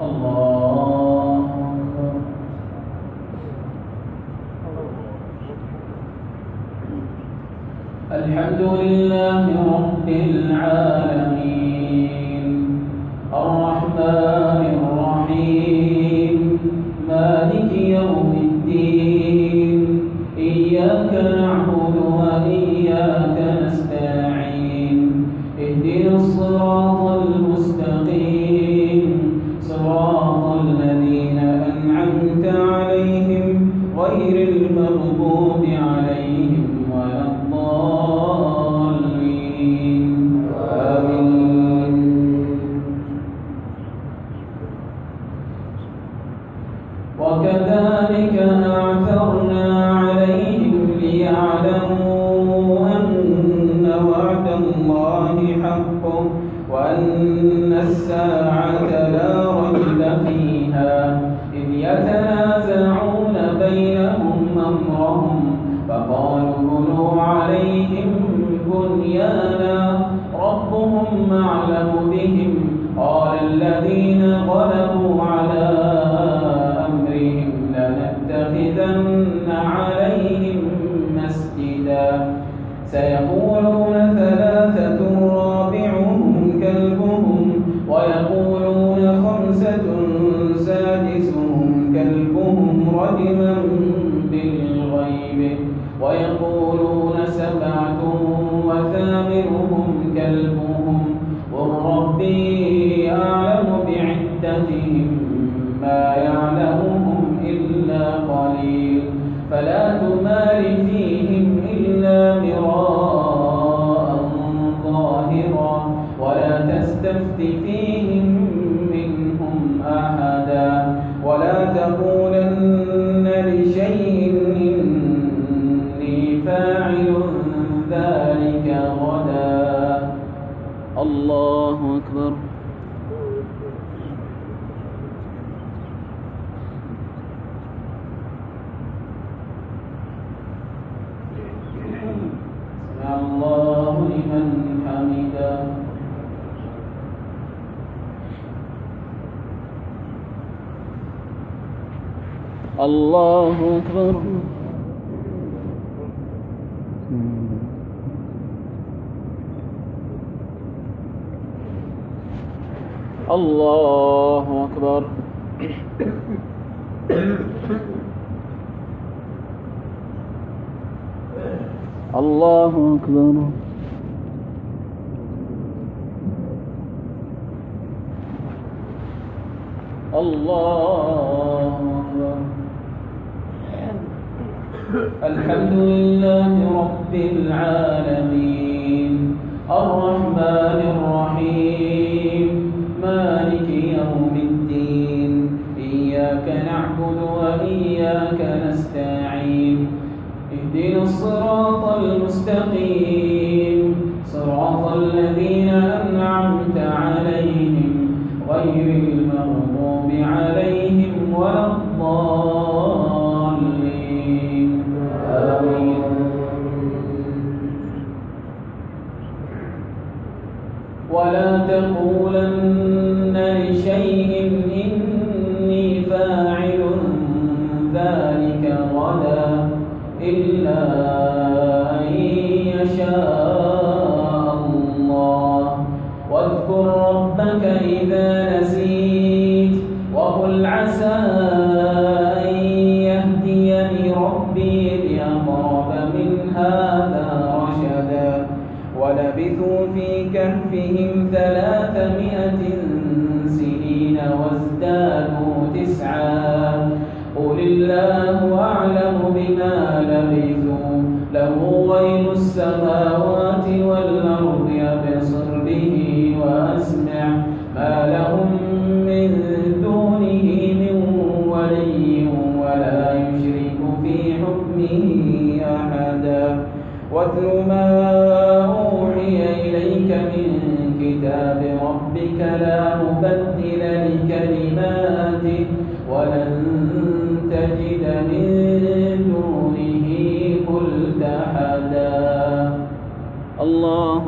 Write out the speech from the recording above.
الله أكبر. الحمد لله رب العالمين الرحمن الرحيم مالك يوم الدين إياك نعبد وإياك نستعين اهدنا الصراط المستقيم صراط الذين أنعمت عليهم غير المغضوب عليهم ولا الضالين آمين. وكذلك أعثرنا عليهم ليعلموا أن وعد الله حق وأن الساعة لا ريب فيها إذ يتنازعون بينهم أمرهم فقالوا بنوا عليهم بنيانا ربهم أعلم بهم قال الذين غلبوا على أمرهم لنتخذن عليهم مسجدا سيقولون ثلاثة رابعهم كلبهم ويقولون خمسة سادسهم كلبهم رجما بالغيب ويقولون سبعة وثامنهم كلبهم قل ربي أعلم بعدتهم ما يعلمهم إلا قليل فلا تمار فيهم إلا مراء ظاهرا ولا تستفت فيهم منهم أحدا ولا تقولن لشيء إني فاعل ذلك غدا. الله أكبر. سمع الله لمن حمده. الله أكبر. الله أكبر. الله أكبر. الله أكبر. الحمد لله رب العالمين الرحمن الرحيم مالك يوم الدين إياك نعبد وإياك نستعين اهدنا الصراط المستقيم صراط الذين أنعمت عليهم غير المغضوب عليهم ولا الضالين آمين. ولا تقولن لشيء إني فاعل ذلك غدا إلا أن يشاء الله واذكر ربك إذا نسيت وقل عسى أن يهديني ربي لأقرب من هذا رشدا ولبثوا في كهفهم 300 سنين وازدادوا 9 قل الله أعلم بما لبثوا له غيب السماوات والأرض يبصر به وأسمع ما لهم من دونه من ولي ولا يشرك في حكمه أحدا واتل ما أوحي إليك من كتاب ربك لا مبدل لكلماته ولن تجد من دونه ملتحدا. الله